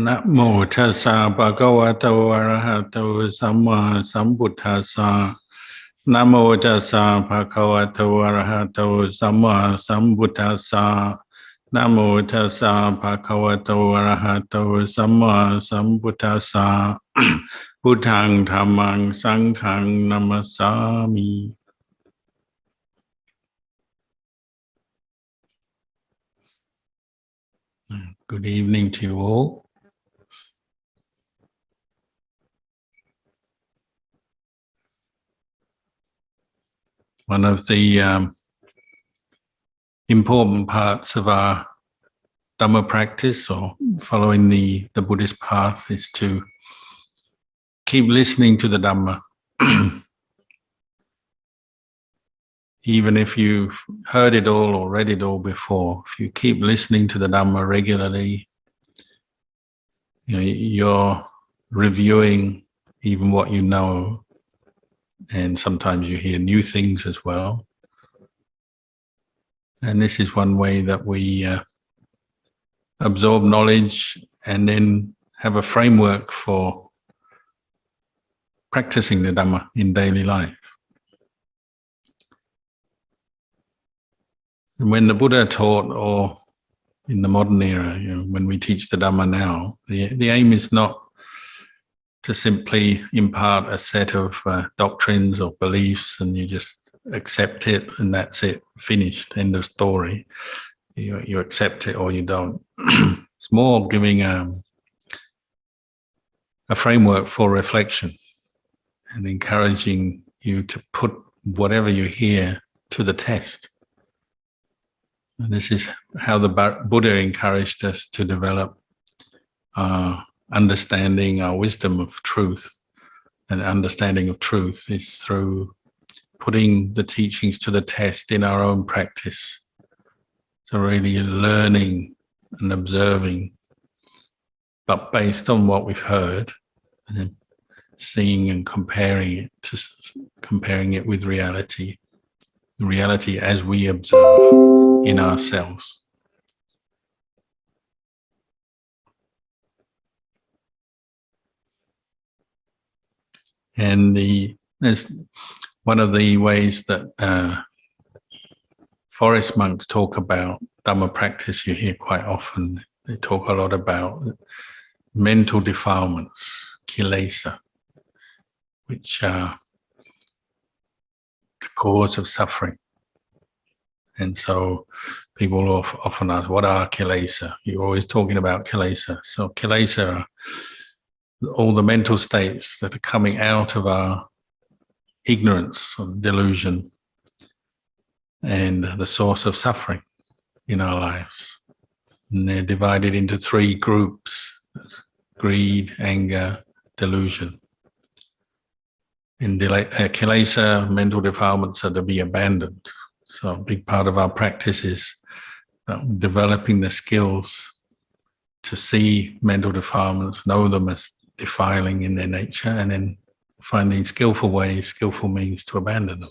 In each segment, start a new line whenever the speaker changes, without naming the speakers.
นะโมตัสสะภะคะวะโตอะระหะโตสัมมาสัมพุทธัสสะนะโมตัสสะภะคะวะโตอะระหะโตสัมมาสัมพุทธัสสะนะโมตัสสะภะคะวะโตอะระหะโตสัมมาสัมพุทธัสสะพุทธังธัมมังสังฆังนะมัสสามิ Good evening to you all. One of the important parts of our Dhamma practice, or following the Buddhist path, is to keep listening to the Dhamma. Even if you've heard it all or read it all before, if you keep listening to the Dhamma regularly, you're reviewing even what you know, and sometimes you hear new things as well. And this is one way that we absorb knowledge and then have a framework for practicing the Dhamma in daily life. And when the Buddha taught, or in the modern era, when we teach the Dhamma now, the aim is not to simply impart a set of doctrines or beliefs and you just accept it and that's it, finished, end of story. You accept it or you don't. It's more giving a framework for reflection and encouraging you to put whatever you hear to the test. And this is how the Buddha encouraged us to develop our understanding, our wisdom of truth. And understanding of truth is through putting the teachings to the test in our own practice. So really learning and observing, but based on what we've heard, and then seeing and comparing it with reality as we observe in ourselves. And there's one of the ways that forest monks talk about Dhamma practice, you hear quite often. They talk a lot about mental defilements, kilesa, which are the cause of suffering. And so people often ask, what are kilesa? You're always talking about kilesa. So kilesa are all the mental states that are coming out of our ignorance or delusion and the source of suffering in our lives. And they're divided into three groups: greed, anger, delusion. In kilesa, mental defilements are to be abandoned. So a big part of our practice is developing the skills to see mental defilements, know them as defiling in their nature, and then finding skillful means to abandon them.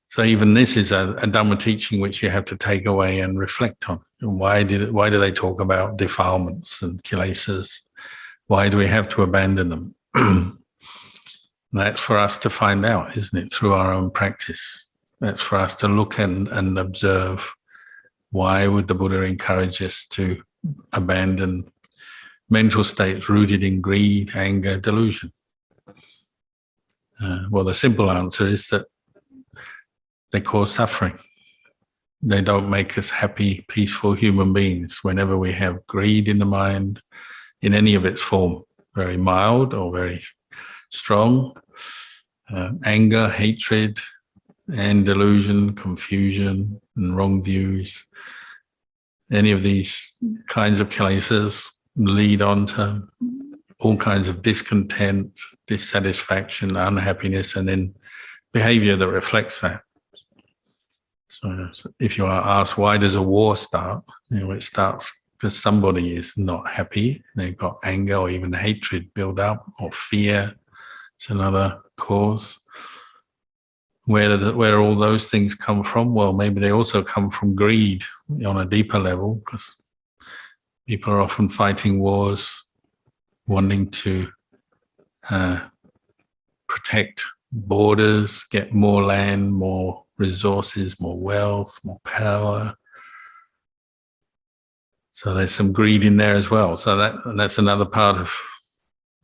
So even this is a Dhamma teaching which you have to take away and reflect on. And why do they talk about defilements and kilesas? Why do we have to abandon them? That's for us to find out, isn't it, through our own practice. That's for us to look and observe. Why would the Buddha encourage us to abandon mental states rooted in greed, anger, delusion? Well, the simple answer is that they cause suffering. They don't make us happy, peaceful human beings. Whenever we have greed in the mind, in any of its form, very mild or very strong, anger, hatred, and delusion, confusion, and wrong views, any of these kinds of kilesas lead on to all kinds of discontent, dissatisfaction, unhappiness, and then behavior that reflects that. So if you are asked, why does a war start? It starts because somebody is not happy. They've got anger or even hatred build up, or fear. It's another cause. Where do all those things come from? Well, maybe they also come from greed on a deeper level, because People are often fighting wars, wanting to protect borders, get more land, more resources, more wealth, more power. So there's some greed in there as well. So that's another part of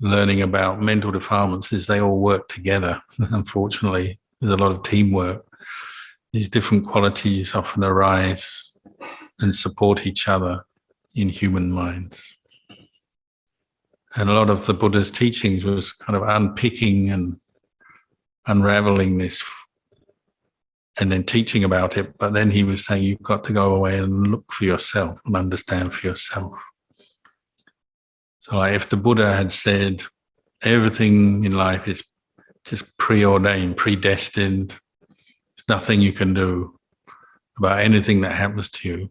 learning about mental defilements, is they all work together. Unfortunately, there's a lot of teamwork. These different qualities often arise and support each other in human minds. And a lot of the Buddha's teachings was kind of unpicking and unraveling this and then teaching about it. But then he was saying, you've got to go away and look for yourself and understand for yourself. So like if the Buddha had said everything in life is just preordained, predestined, there's nothing you can do about anything that happens to you,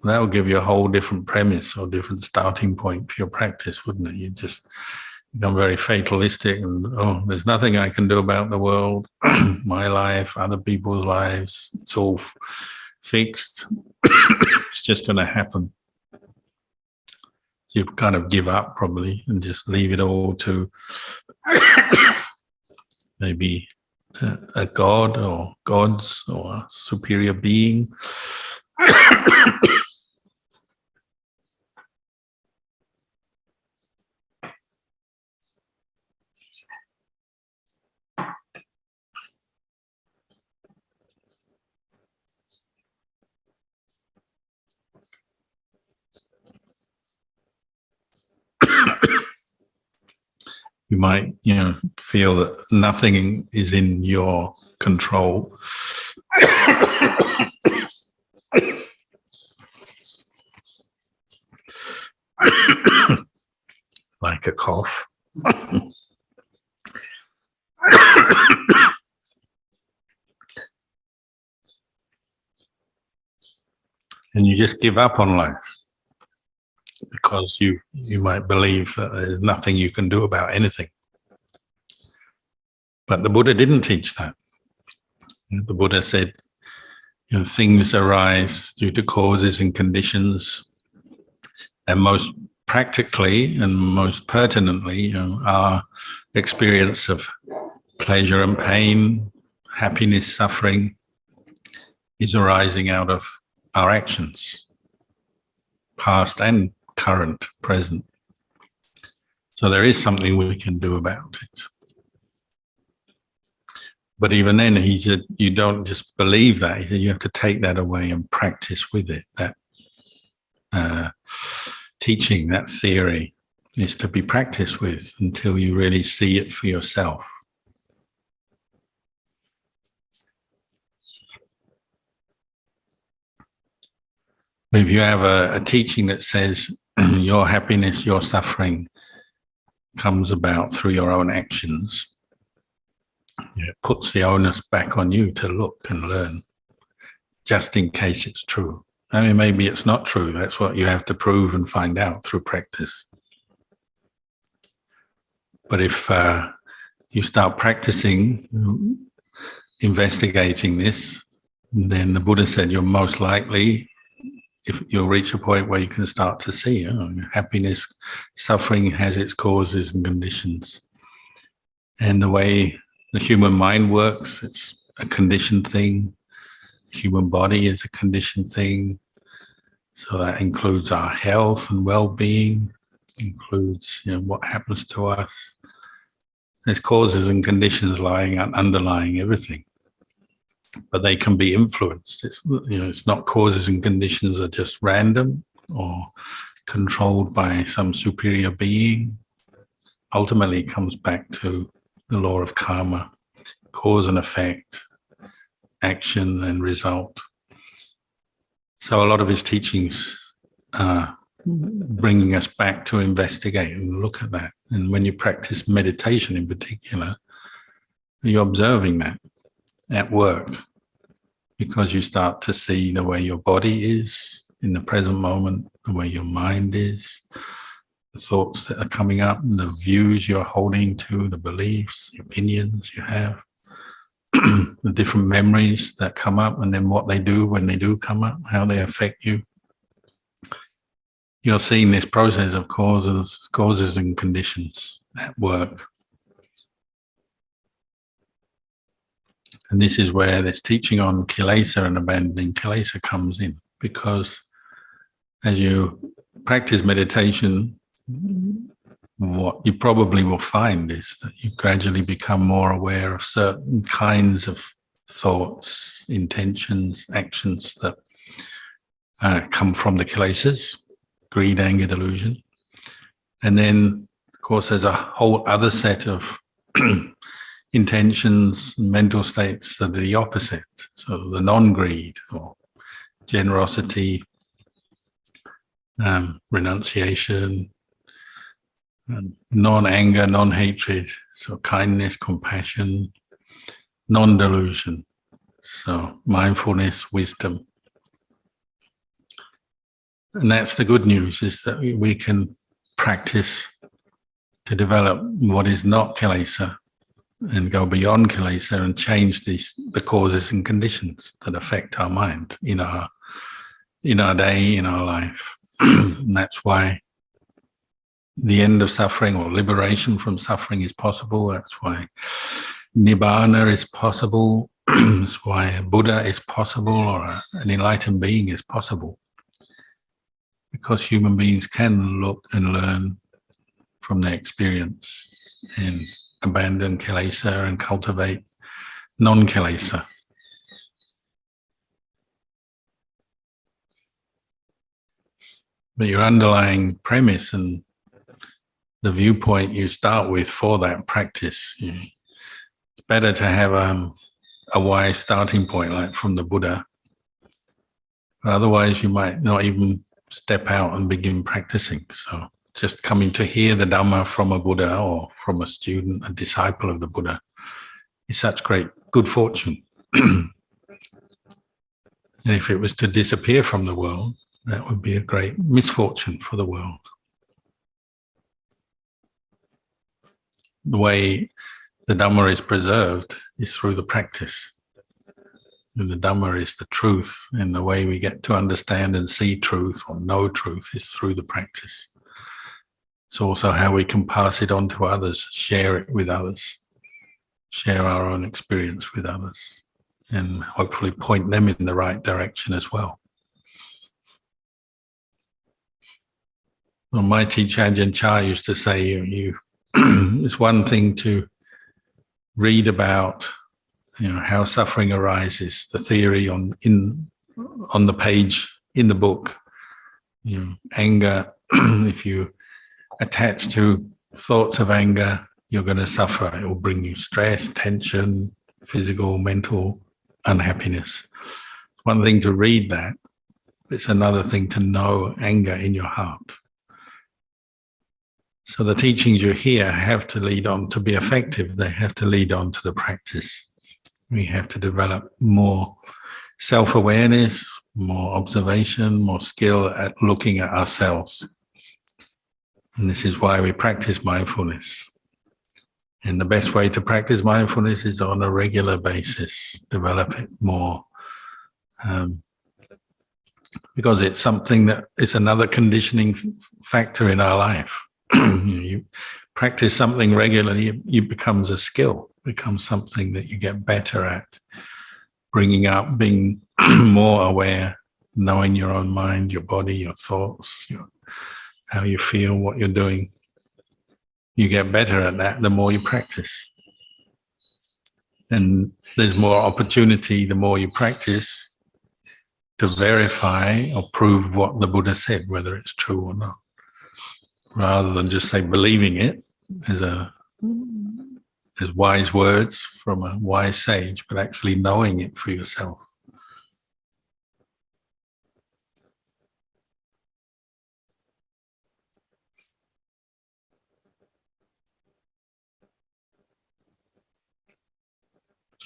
that will give you a whole different premise or different starting point for your practice, wouldn't it? You just become very fatalistic and, oh, there's nothing I can do about the world, my life, other people's lives. It's all fixed. It's just going to happen. So you kind of give up probably and just leave it all to maybe a god or gods or a superior being. You might, feel that nothing is in your control. Like a cough. And you just give up on life because you might believe that there's nothing you can do about anything. But the Buddha didn't teach that. The Buddha said, things arise due to causes and conditions, and most practically and most pertinently, our experience of pleasure and pain, happiness, suffering, is arising out of our actions, past and current, present. So there is something we can do about it. But even then, he said, you don't just believe that. He said, you have to take that away and practice with it. That teaching, that theory, is to be practiced with until you really see it for yourself. If you have a teaching that says your happiness, your suffering comes about through your own actions, it puts the onus back on you to look and learn, just in case it's true. I mean, maybe it's not true. That's what you have to prove and find out through practice. But if you start practicing, investigating this, then the Buddha said you're most likely, if you'll reach a point where you can start to see, happiness, suffering has its causes and conditions. And the way the human mind works, it's a conditioned thing. The human body is a conditioned thing. So that includes our health and well-being, includes what happens to us. There's causes and conditions underlying everything. But they can be influenced. It's not causes and conditions are just random or controlled by some superior being. Ultimately, it comes back to the law of karma, cause and effect, action and result. So a lot of his teachings are bringing us back to investigate and look at that. And when you practice meditation in particular, you're observing that at work, because you start to see the way your body is in the present moment, the way your mind is, the thoughts that are coming up, and the views you're holding to, the beliefs, the opinions you have, the different memories that come up, and then what they do when they do come up, how they affect you. you're seeing this process of causes and conditions at work. And this is where this teaching on kilesa and abandoning kilesa comes in, because as you practice meditation, what you probably will find is that you gradually become more aware of certain kinds of thoughts, intentions, actions that come from the kilesas, greed, anger, delusion. And then, of course, there's a whole other set of intentions and mental states that are the opposite. So the non-greed or generosity, renunciation, non-anger, non-hatred, so kindness, compassion, non-delusion, so mindfulness, wisdom. And that's the good news, is that we can practice to develop what is not kilesa and go beyond kilesa and change the causes and conditions that affect our mind in our day, in our life. And that's why the end of suffering or liberation from suffering is possible. That's why Nibbana is possible. That's why a Buddha is possible, or an enlightened being is possible. Because human beings can look and learn from their experience and abandon kilesa and cultivate non-kilesa. But your underlying premise and the viewpoint you start with for that practice, it's better to have a wise starting point, like from the Buddha. Otherwise, you might not even step out and begin practicing. So just coming to hear the Dhamma from a Buddha or from a student, a disciple of the Buddha, is such great good fortune. And if it was to disappear from the world, that would be a great misfortune for the world. The way the Dhamma is preserved is through the practice. And the Dhamma is the truth, and the way we get to understand and see truth or know truth is through the practice. It's also how we can pass it on to others, share it with others, share our own experience with others, and hopefully point them in the right direction as well. Well, my teacher Ajahn Chah used to say, it's one thing to read about how suffering arises, the theory on the page in the book. Anger, if you attach to thoughts of anger, you're going to suffer. It will bring you stress, tension, physical, mental unhappiness. It's one thing to read that. It's another thing to know anger in your heart. So the teachings you hear have to lead on to be effective. They have to lead on to the practice. We have to develop more self-awareness, more observation, more skill at looking at ourselves. And this is why we practice mindfulness. And the best way to practice mindfulness is on a regular basis, develop it more. Because it's something that is another conditioning factor in our life. You practice something regularly, it becomes a skill, becomes something that you get better at, bringing up, being more aware, knowing your own mind, your body, your thoughts, how you feel, what you're doing. You get better at that the more you practice. And there's more opportunity the more you practice to verify or prove what the Buddha said, whether it's true or not. Rather than just say believing it as wise words from a wise sage, but actually knowing it for yourself.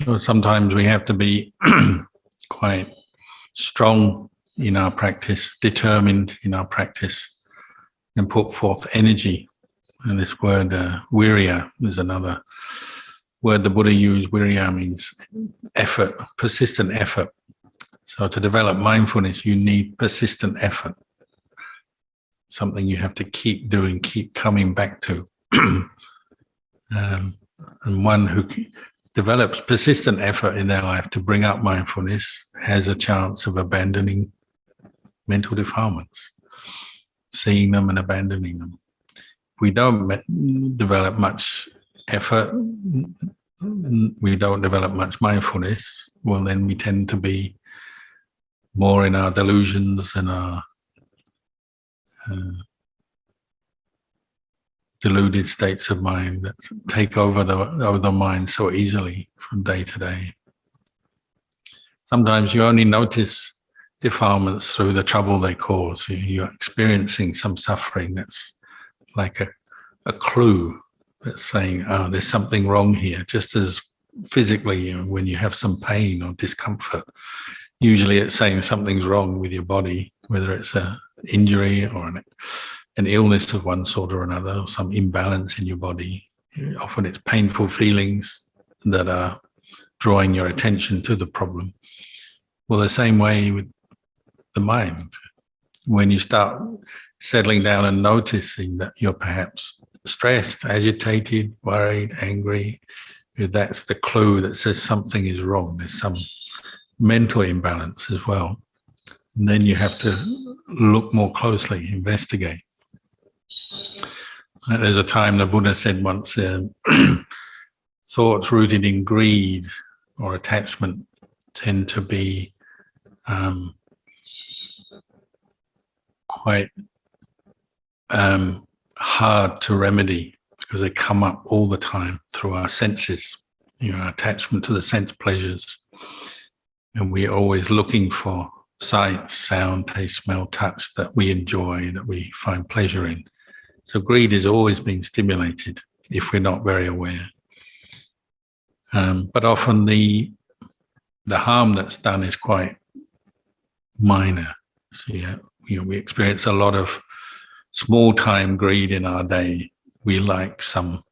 So sometimes we have to be quite strong in our practice, determined in our practice, and put forth energy. And this word, virya, is another word the Buddha used. Virya means effort, persistent effort. So to develop mindfulness, you need persistent effort. something you have to keep doing, keep coming back to. And one who develops persistent effort in their life to bring up mindfulness has a chance of abandoning mental defilements, seeing them and abandoning them. If we don't develop much effort, we don't develop much mindfulness, well, then we tend to be more in our delusions and our deluded states of mind that take over the mind so easily from day to day. Sometimes you only notice defilements through the trouble they cause. You're experiencing some suffering that's like a clue that's saying, oh, there's something wrong here. Just as physically, when you have some pain or discomfort, usually it's saying something's wrong with your body, whether it's an injury or an illness of one sort or another, or some imbalance in your body. Often it's painful feelings that are drawing your attention to the problem. Well, the same way with the mind. When you start settling down and noticing that you're perhaps stressed, agitated, worried, angry, that's the clue that says something is wrong. There's some mental imbalance as well. And then you have to look more closely, investigate. There's a time the Buddha said once, thoughts rooted in greed or attachment tend to be quite hard to remedy because they come up all the time through our senses, attachment to the sense pleasures. And we're always looking for sight, sound, taste, smell, touch that we enjoy, that we find pleasure in. So greed is always being stimulated if we're not very aware. But often the harm that's done is quite minor. So we experience a lot of small-time greed in our day. We like something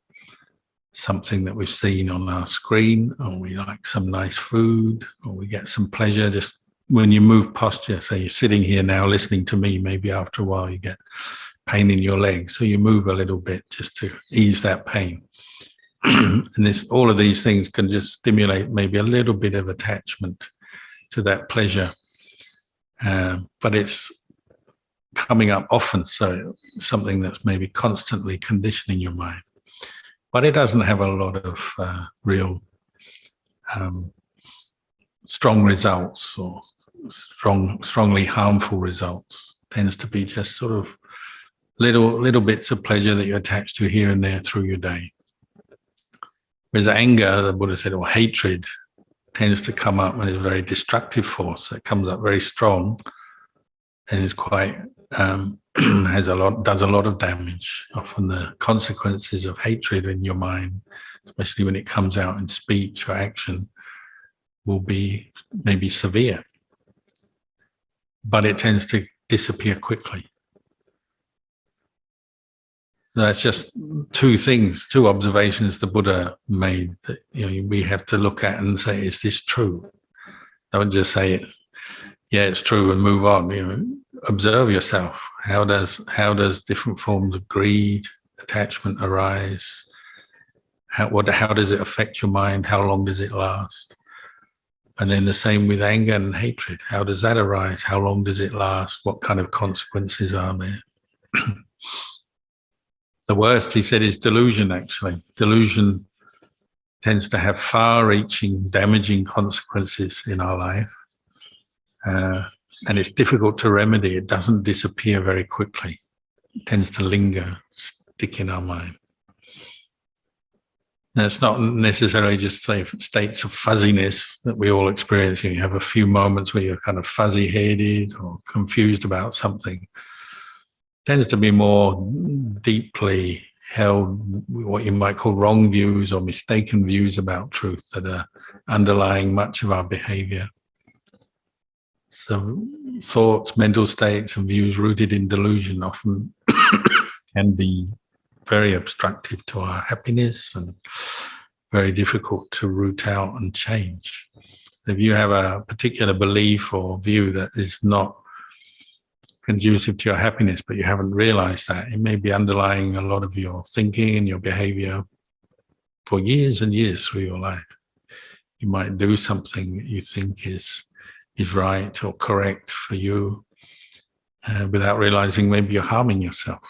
that we've seen on our screen, or we like some nice food, or we get some pleasure just when you move posture. So you're sitting here now listening to me, maybe after a while you get pain in your leg, so you move a little bit just to ease that pain. And all of these things can just stimulate maybe a little bit of attachment to that pleasure, but it's coming up often, so something that's maybe constantly conditioning your mind. But it doesn't have a lot of real strong results or strongly harmful results. It tends to be just sort of little bits of pleasure that you attach to here and there through your day. Whereas anger, the Buddha said, or hatred, tends to come up and is a very destructive force. It comes up very strong and is quite does a lot of damage. Often the consequences of hatred in your mind, especially when it comes out in speech or action, will be maybe severe. But it tends to disappear quickly. That's just two observations the Buddha made that we have to look at and say, is this true? Don't just say, yeah, it's true, and move on. Observe yourself. How does different forms of greed, attachment arise? How does it affect your mind? How long does it last? And then the same with anger and hatred. How does that arise? How long does it last? What kind of consequences are there? The worst, he said, is delusion, actually. Delusion tends to have far-reaching, damaging consequences in our life. And it's difficult to remedy. It doesn't disappear very quickly. It tends to linger, stick in our mind. Now, it's not necessarily just, say, states of fuzziness that we all experience. You have a few moments where you're kind of fuzzy-headed or confused about something. Tends to be more deeply held, what you might call wrong views or mistaken views about truth that are underlying much of our behavior. So thoughts, mental states and views rooted in delusion often can be very obstructive to our happiness and very difficult to root out and change. If you have a particular belief or view that is not conducive to your happiness, but you haven't realized that. It may be underlying a lot of your thinking and your behavior for years and years through your life. You might do something that you think is right or correct for you, without realizing maybe you're harming yourself.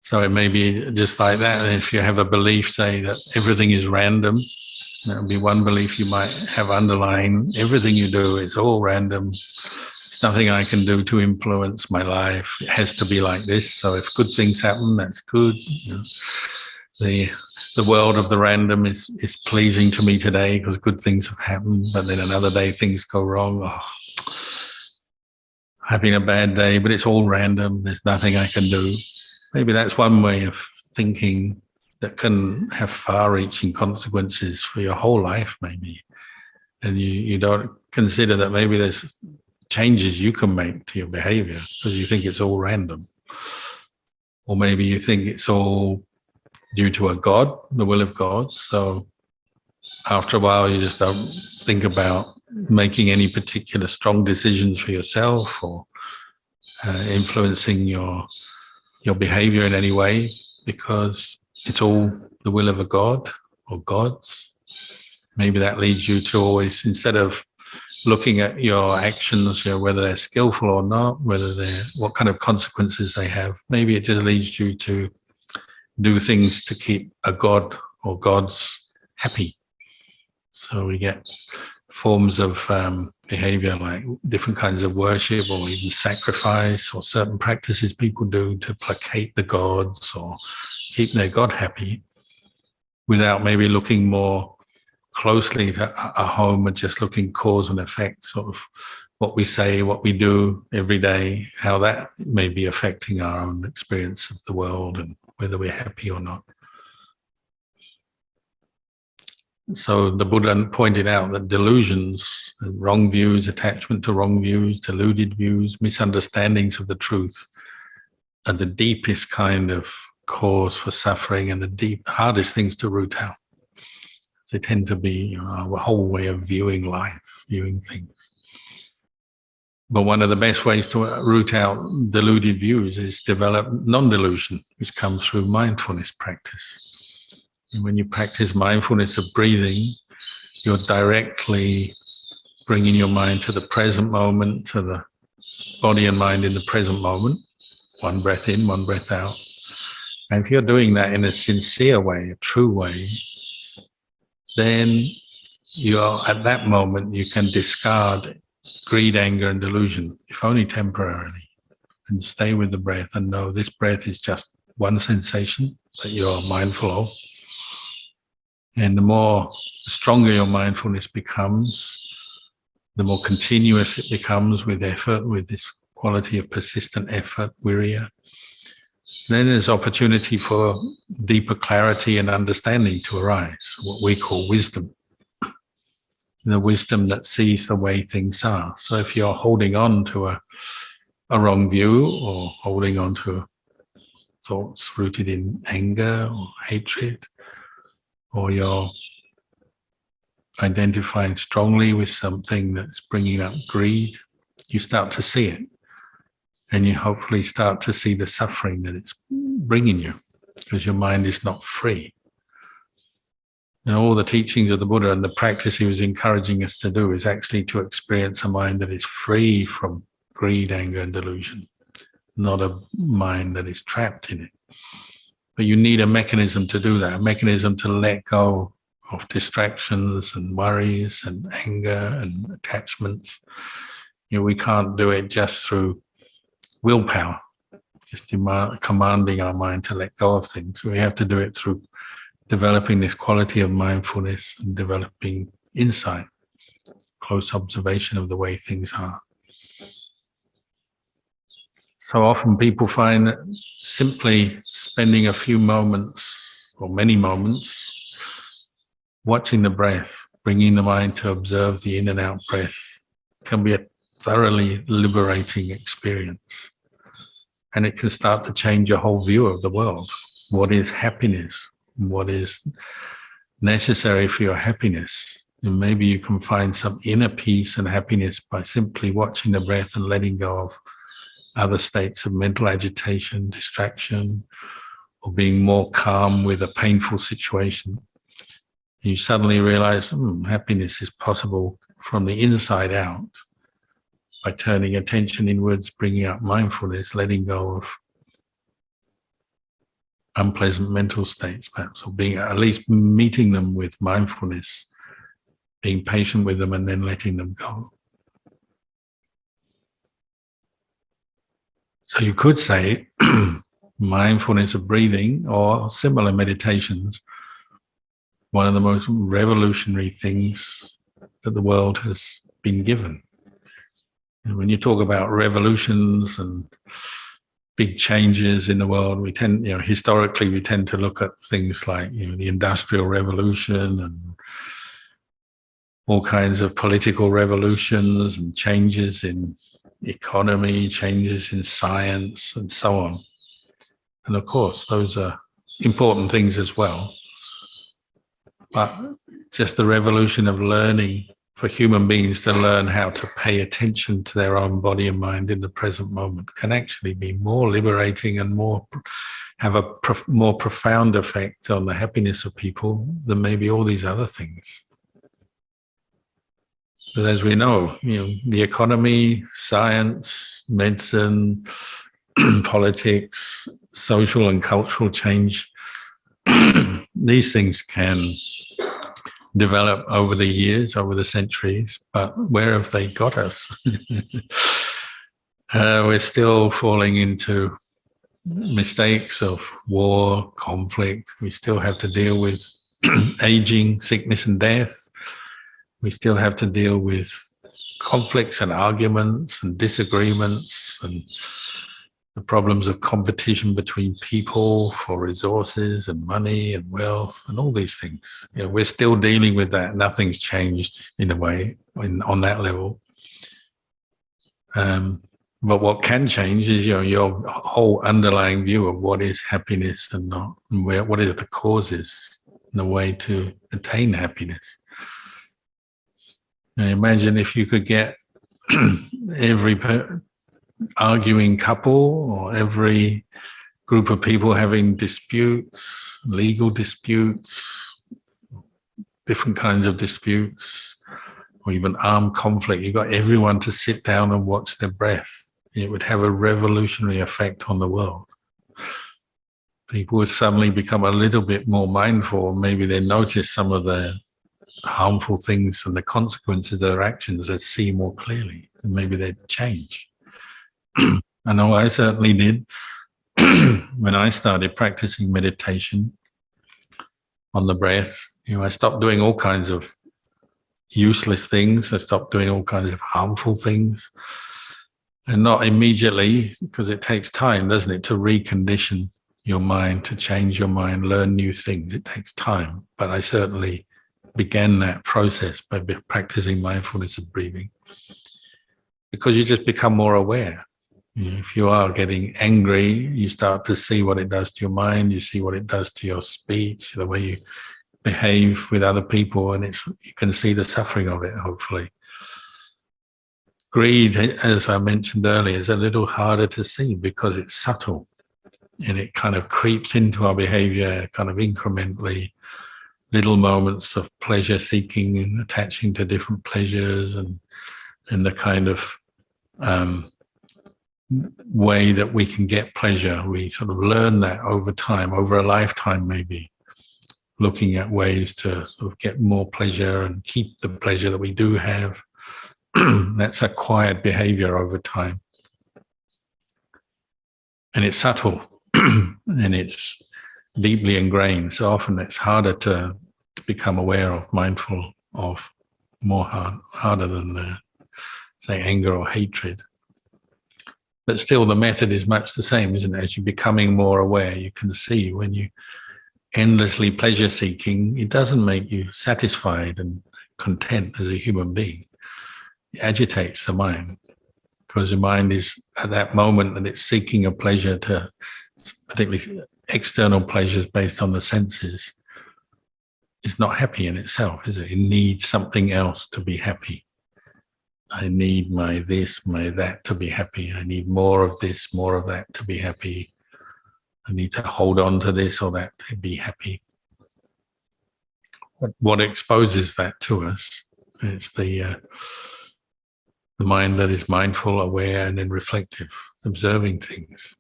So it may be just like that. And if you have a belief, say, that everything is random, that would be one belief you might have underlying. Everything you do is all random. There's nothing I can do to influence my life. It has to be like this. So if good things happen, that's good. You know, the world of the random is pleasing to me today because good things have happened. But then another day things go wrong. Oh, having a bad day, but it's all random. There's nothing I can do. Maybe that's one way of thinking that can have far-reaching consequences for your whole life, maybe. And you don't consider that maybe there's changes you can make to your behavior because you think it's all random. Or maybe you think it's all due to a God, the will of God. So after a while, you just don't think about making any particular strong decisions for yourself or influencing your behavior in any way, because it's all the will of a God or gods. Maybe that leads you to always, instead of looking at your actions, you know, whether they're skillful or not, what kind of consequences they have, maybe it just leads you to do things to keep a God or gods happy. So we get forms of behavior like different kinds of worship or even sacrifice or certain practices people do to placate the gods or keep their God happy, without maybe looking more closely at home and just looking cause and effect, sort of what we say, what we do every day, how that may be affecting our own experience of the world and whether we're happy or not. So the Buddha pointed out that delusions, wrong views, attachment to wrong views, deluded views, misunderstandings of the truth are the deepest kind of cause for suffering and the hardest things to root out. They tend to be, you know, our whole way of viewing life, viewing things. But one of the best ways to root out deluded views is develop non-delusion, which comes through mindfulness practice. And when you practice mindfulness of breathing, you're directly bringing your mind to the present moment, to the body and mind in the present moment, one breath in, one breath out. And if you're doing that in a sincere way, a true way, then at that moment, you can discard greed, anger, and delusion, if only temporarily, and stay with the breath and know this breath is just one sensation that you're mindful of. And the stronger your mindfulness becomes, the more continuous it becomes with effort, with this quality of persistent effort, virya. Then there's opportunity for deeper clarity and understanding to arise, what we call wisdom. The wisdom that sees the way things are. So if you're holding on to a wrong view or holding on to thoughts rooted in anger or hatred, or you're identifying strongly with something that's bringing up greed, you start to see it. And you hopefully start to see the suffering that it's bringing you, because your mind is not free. And all the teachings of the Buddha and the practice he was encouraging us to do is actually to experience a mind that is free from greed, anger, and delusion, not a mind that is trapped in it. But you need a mechanism to do that, a mechanism to let go of distractions and worries and anger and attachments. You know, we can't do it just through willpower, just commanding our mind to let go of things. We have to do it through developing this quality of mindfulness and developing insight, close observation of the way things are. So often people find that simply spending a few moments or many moments watching the breath, bringing the mind to observe the in and out breath, can be a thoroughly liberating experience. And it can start to change your whole view of the world. What is happiness? What is necessary for your happiness? And maybe you can find some inner peace and happiness by simply watching the breath and letting go of other states of mental agitation, distraction, or being more calm with a painful situation. You suddenly realize happiness is possible from the inside out by turning attention inwards, bringing up mindfulness, letting go of unpleasant mental states, perhaps, or being at least meeting them with mindfulness, being patient with them and then letting them go. So you could say mindfulness of breathing or similar meditations, one of the most revolutionary things that the world has been given. And when you talk about revolutions and big changes in the world, we tend, historically, we tend to look at things like, the Industrial Revolution and all kinds of political revolutions and changes in economy, changes in science, and so on. And of course, those are important things as well. But just the revolution of learning for human beings to learn how to pay attention to their own body and mind in the present moment can actually be more liberating and have a more profound effect on the happiness of people than maybe all these other things. But as we know, the economy, science, medicine, politics, social and cultural change, these things can develop over the years, over the centuries, but where have they got us? We're still falling into mistakes of war, conflict. We still have to deal with aging, sickness and death. We still have to deal with conflicts and arguments and disagreements and the problems of competition between people for resources and money and wealth and all these things. We're still dealing with that. Nothing's changed in a way on that level. But what can change is your whole underlying view of what is happiness and not, and what is the causes and the way to attain happiness. Now imagine if you could get every arguing couple or every group of people having disputes, legal disputes, different kinds of disputes, or even armed conflict. You got everyone to sit down and watch their breath. It would have a revolutionary effect on the world. People would suddenly become a little bit more mindful. Maybe they notice some of the harmful things and the consequences of their actions, they'd see more clearly, and maybe they'd change. I know I certainly did when I started practicing meditation on the breath. I stopped doing all kinds of useless things. I stopped doing all kinds of harmful things, and not immediately, because it takes time, doesn't it, to recondition your mind, to change your mind, learn new things. It takes time, but I certainly began that process by practicing mindfulness of breathing, because you just become more aware. If you are getting angry, you start to see what it does to your mind. You see what it does to your speech, the way you behave with other people, and you can see the suffering of it, hopefully. Greed, as I mentioned earlier, is a little harder to see because it's subtle and it kind of creeps into our behavior kind of incrementally. Little moments of pleasure seeking and attaching to different pleasures and the kind of way that we can get pleasure. We sort of learn that over time, over a lifetime maybe, looking at ways to sort of get more pleasure and keep the pleasure that we do have. That's acquired behavior over time. And it's subtle and it's deeply ingrained. So often it's harder to become aware of, mindful of, harder than, say, anger or hatred. But still, the method is much the same, isn't it? As you're becoming more aware, you can see when you endlessly pleasure seeking, it doesn't make you satisfied and content as a human being. It agitates the mind, because the mind is at that moment that it's seeking a pleasure, to particularly external pleasures based on the senses. is not happy in itself, is it? It needs something else to be happy. I need my this, my that to be happy. I need more of this, more of that to be happy. I need to hold on to this or that to be happy. What exposes that to us is the mind that is mindful, aware, and then reflective, observing things.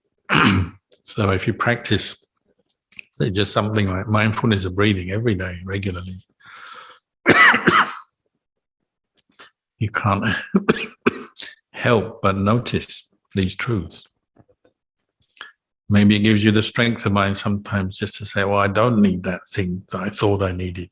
So if you practice, say, just something like mindfulness of breathing every day, regularly, you can't help but notice these truths. Maybe it gives you the strength of mind sometimes just to say, well, I don't need that thing that I thought I needed.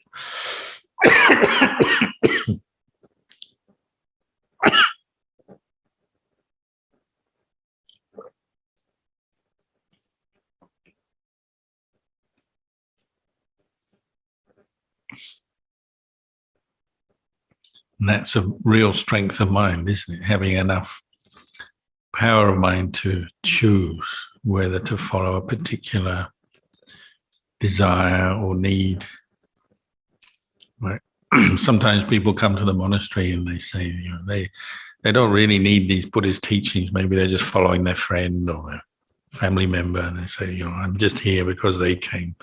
And that's a real strength of mind, isn't it? Having enough power of mind to choose whether to follow a particular desire or need. Right? Sometimes people come to the monastery and they say, you know, they don't really need these Buddhist teachings. Maybe they're just following their friend or their family member, and they say, you know, I'm just here because they came.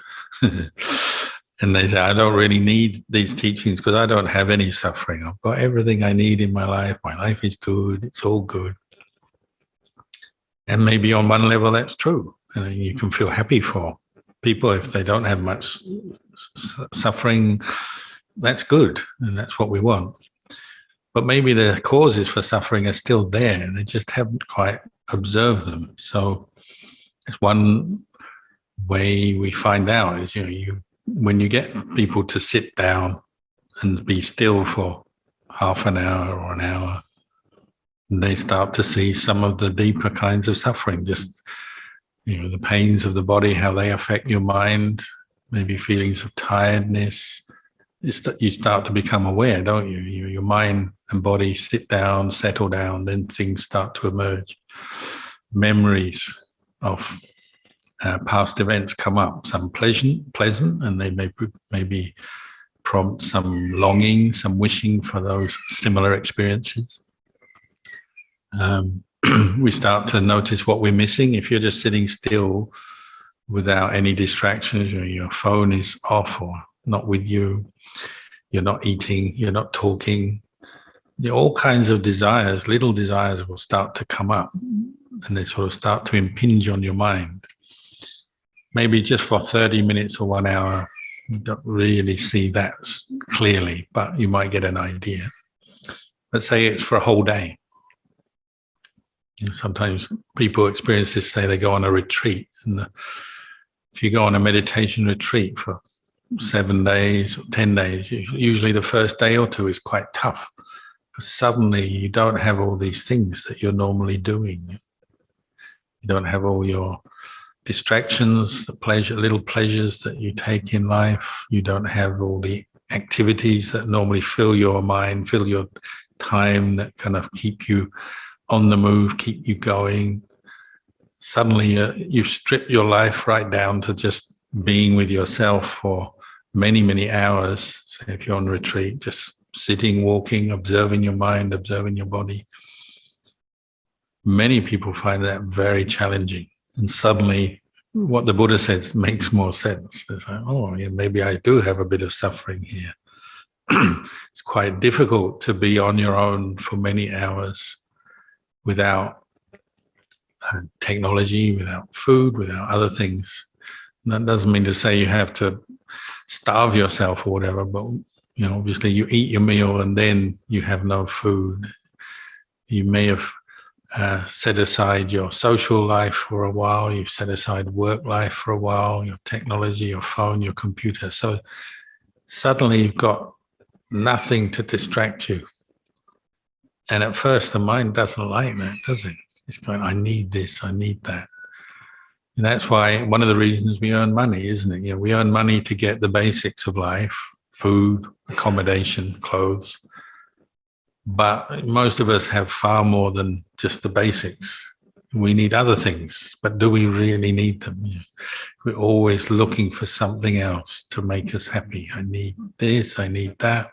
And they say, I don't really need these teachings because I don't have any suffering. I've got everything I need in my life. My life is good. It's all good. And maybe on one level that's true. And you can feel happy for people if they don't have much suffering. That's good, and that's what we want. But maybe the causes for suffering are still there. They just haven't quite observed them. So it's one way we find out is, you know, when you get people to sit down and be still for half an hour or an hour, they start to see some of the deeper kinds of suffering, just, you know, the pains of the body, how they affect your mind, maybe feelings of tiredness. You start to become aware, don't you? Your mind and body sit down, settle down, then things start to emerge. Memories of past events come up, some pleasant, and they maybe prompt some longing, some wishing for those similar experiences. We start to notice what we're missing. If you're just sitting still without any distractions, your phone is off or not with you, you're not eating, you're not talking, all kinds of desires, little desires will start to come up, and they sort of start to impinge on your mind. Maybe just for 30 minutes or 1 hour, you don't really see that clearly, but you might get an idea. Let's say it's for a whole day. You know, sometimes people experience this, say they go on a retreat, and if you go on a meditation retreat for 7 days or 10 days, usually the first day or two is quite tough, because suddenly you don't have all these things that you're normally doing. You don't have all your distractions, the little pleasures that you take in life. You don't have all the activities that normally fill your mind, fill your time, that kind of keep you on the move, keep you going. Suddenly you've stripped your life right down to just being with yourself for many, many hours. So if you're on retreat, just sitting, walking, observing your mind, observing your body. Many people find that very challenging. And suddenly what the Buddha says makes more sense. It's like, oh, yeah, maybe I do have a bit of suffering here. It's quite difficult to be on your own for many hours without technology, without food, without other things. And that doesn't mean to say you have to starve yourself or whatever, but you know, obviously you eat your meal and then you have no food. You may have set aside your social life for a while, you've set aside work life for a while, your technology, your phone, your computer. So suddenly you've got nothing to distract you. And at first the mind doesn't like that, does it? It's going, I need this, I need that. And that's why one of the reasons we earn money, isn't it? You know, we earn money to get the basics of life, food, accommodation, clothes. But most of us have far more than just the basics. We need other things, but do we really need them? We're always looking for something else to make us happy. I need this, I need that.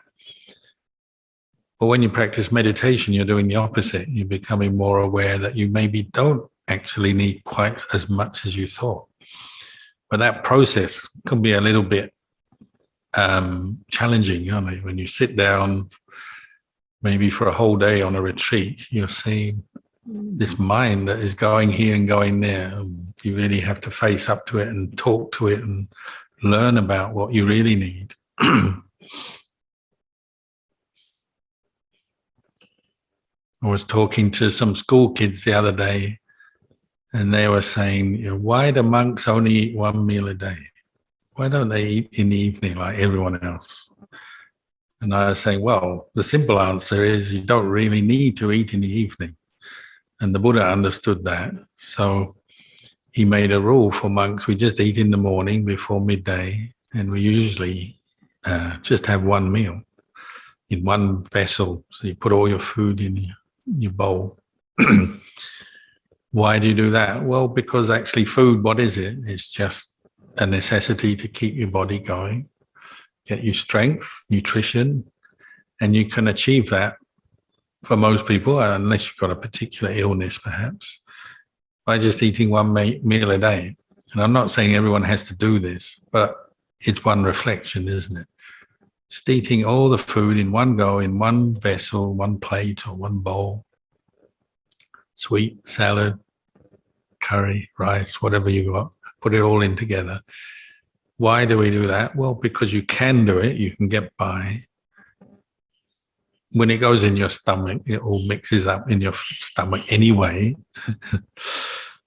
But when you practice meditation, you're doing the opposite. You're becoming more aware that you maybe don't actually need quite as much as you thought. But that process can be a little bit challenging, aren't it? When you sit down, maybe for a whole day on a retreat, you're seeing this mind that is going here and going there. And you really have to face up to it and talk to it and learn about what you really need. I was talking to some school kids the other day, and they were saying, why do monks only eat one meal a day? Why don't they eat in the evening like everyone else? And I was saying, well, the simple answer is you don't really need to eat in the evening. And the Buddha understood that. So he made a rule for monks. We just eat in the morning before midday, and we usually just have one meal in one vessel. So you put all your food in your bowl. Why do you do that? Well, because actually food, what is it? It's just a necessity to keep your body going, get you strength, nutrition, and you can achieve that for most people, unless you've got a particular illness perhaps, by just eating one meal a day. And I'm not saying everyone has to do this, but it's one reflection, isn't it? Just eating all the food in one go, in one vessel, one plate or one bowl. Sweet, salad, curry, rice, whatever you got, put it all in together. Why do we do that? Well, because you can do it, you can get by. When it goes in your stomach, it all mixes up in your stomach anyway,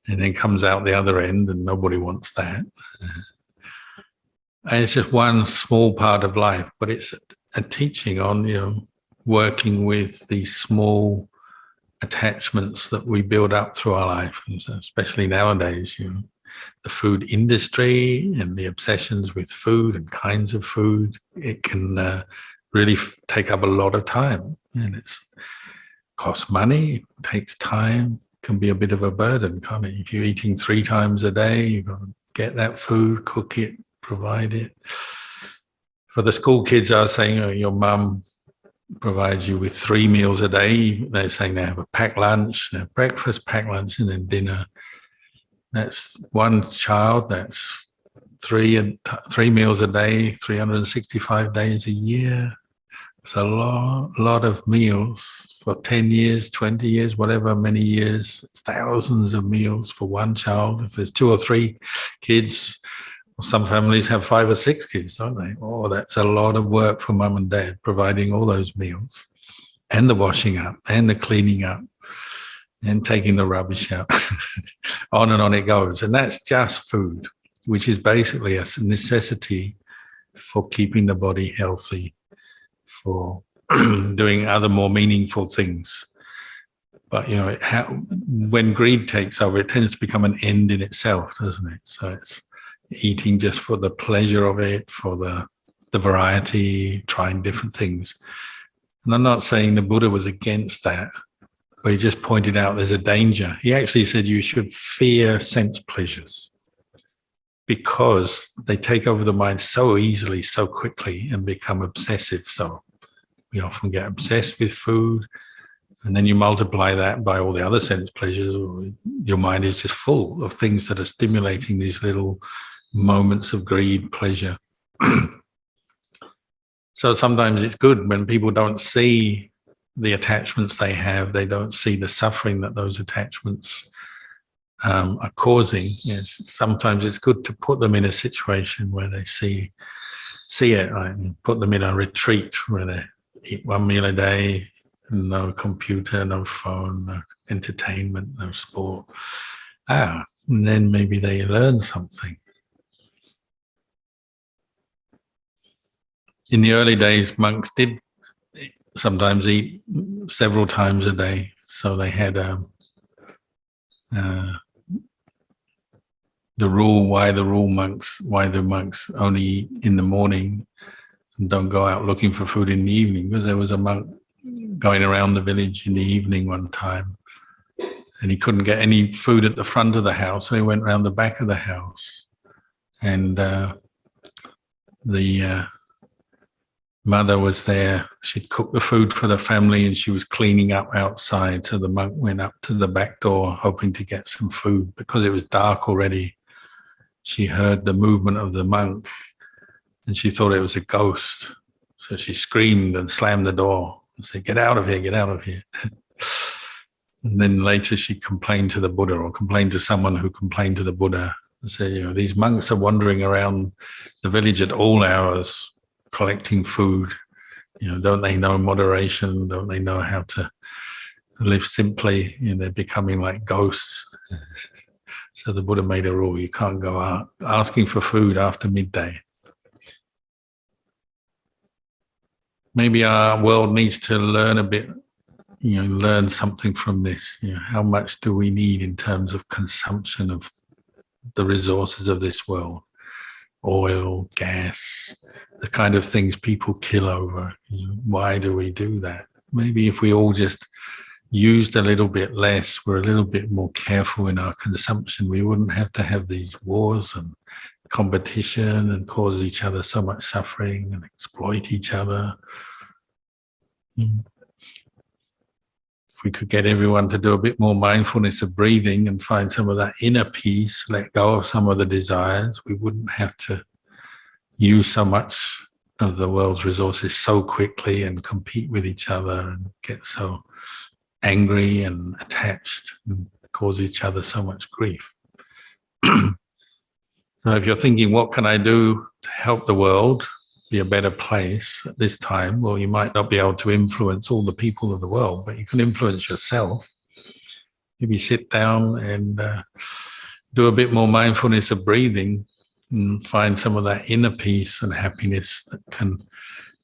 and then comes out the other end, and nobody wants that. And it's just one small part of life, but it's a teaching on, working with these small attachments that we build up through our life, and so especially nowadays, the food industry and the obsessions with food and kinds of food, it can really take up a lot of time, and it's costs money, it takes time, can be a bit of a burden, can't it? If you're eating 3 times a day, you've got to get that food, cook it, provide it. For the school kids, I was saying, your mum provides you with 3 meals a day. They're saying they have a packed lunch, they have breakfast, packed lunch, and then dinner. That's one child, that's 3 meals a day, 365 days a year. It's a lot of meals for 10 years, 20 years, whatever many years, thousands of meals for one child. If there's 2 or 3 kids, some families have 5 or 6 kids, don't they? Oh, that's a lot of work for mum and dad, providing all those meals and the washing up and the cleaning up and taking the rubbish out. On and on it goes. And that's just food, which is basically a necessity for keeping the body healthy, for doing other more meaningful things. But, when greed takes over, it tends to become an end in itself, doesn't it? So it's eating just for the pleasure of it, for the variety, trying different things. And I'm not saying the Buddha was against that, but he just pointed out there's a danger. He actually said you should fear sense pleasures because they take over the mind so easily, so quickly, and become obsessive. So we often get obsessed with food, and then you multiply that by all the other sense pleasures. Your mind is just full of things that are stimulating these little moments of greed, pleasure. So sometimes it's good when people don't see the attachments they have, they don't see the suffering that those attachments are causing. Yes, sometimes it's good to put them in a situation where they see it, right? Put them in a retreat where they eat 1 meal a day, no computer, no phone, no entertainment, no sport. And then maybe they learn something. In the early days, monks did sometimes eat several times a day. So they had the rule, why the monks only eat in the morning and don't go out looking for food in the evening, because there was a monk going around the village in the evening one time, and he couldn't get any food at the front of the house, so he went around the back of the house. And the mother was there. She'd cooked the food for the family and she was cleaning up outside. So the monk went up to the back door hoping to get some food. Because it was dark already, she heard the movement of the monk and she thought it was a ghost. So she screamed and slammed the door and said, "Get out of here, get out of here." And then later she complained to the Buddha, or complained to someone who complained to the Buddha, and said, these monks are wandering around the village at all hours collecting food. Don't they know moderation? Don't they know how to live simply? They're becoming like ghosts. So the Buddha made a rule: you can't go out asking for food after midday. Maybe our world needs to learn a bit, learn something from this. How much do we need in terms of consumption of the resources of this world? Oil, gas, the kind of things people kill over. Why do we do that? Maybe if we all just used a little bit less, we're a little bit more careful in our consumption, we wouldn't have to have these wars and competition and cause each other so much suffering and exploit each other. If we could get everyone to do a bit more mindfulness of breathing and find some of that inner peace, let go of some of the desires, we wouldn't have to use so much of the world's resources so quickly and compete with each other and get so angry and attached and cause each other so much grief. So if you're thinking, what can I do to help the world be a better place at this time? Well, you might not be able to influence all the people of the world, but you can influence yourself. Maybe sit down and do a bit more mindfulness of breathing and find some of that inner peace and happiness that can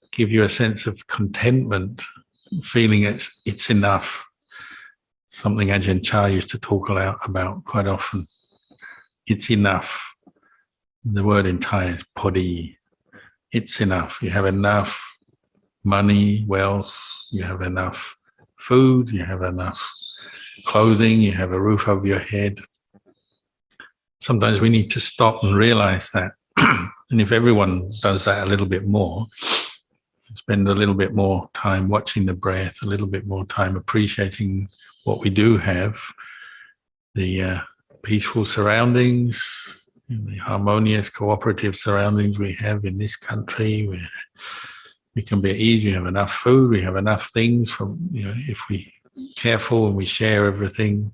give you a sense of contentment, feeling it's enough. Something Ajahn Chah used to talk about quite often. It's enough. The word in Thai is podi. It's enough. You have enough money, wealth, you have enough food, you have enough clothing, you have a roof over your head. Sometimes we need to stop and realize that. And if everyone does that a little bit more, spend a little bit more time watching the breath, a little bit more time appreciating what we do have, the peaceful surroundings, the harmonious, cooperative surroundings we have in this country, where we can be at ease, we have enough food, we have enough things from, if we careful and we share everything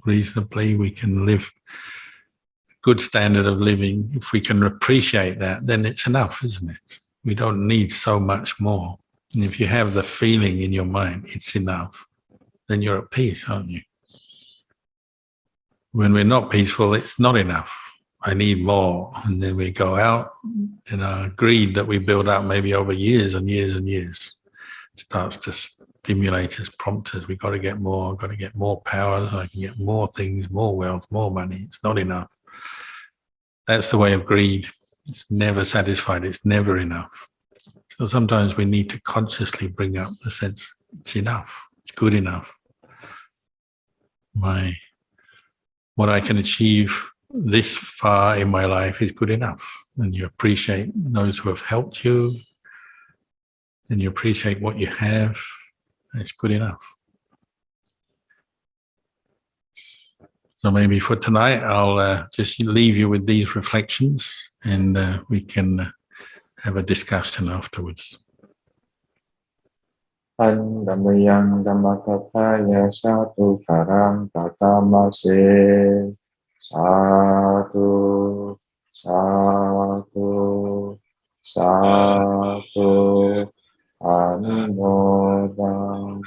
reasonably, we can live a good standard of living. If we can appreciate that, then it's enough, isn't it? We don't need so much more. And if you have the feeling in your mind, it's enough, then you're at peace, aren't you? When we're not peaceful, it's not enough. I need more. And then we go out in our greed that we build up maybe over years and years and years. It starts to stimulate us, prompt us. We've got to get more, I've got to get more power so I can get more things, more wealth, more money. It's not enough. That's the way of greed. It's never satisfied. It's never enough. So sometimes we need to consciously bring up the sense, it's enough. It's good enough. What I can achieve this far in my life is good enough. And you appreciate those who have helped you, and you appreciate what you have, and it's good enough. So maybe for tonight, I'll just leave you with these reflections, and we can have a discussion afterwards.
Andamyang Dhammakataya Satu Karang Tatamase Satu Satu Satu Anumodam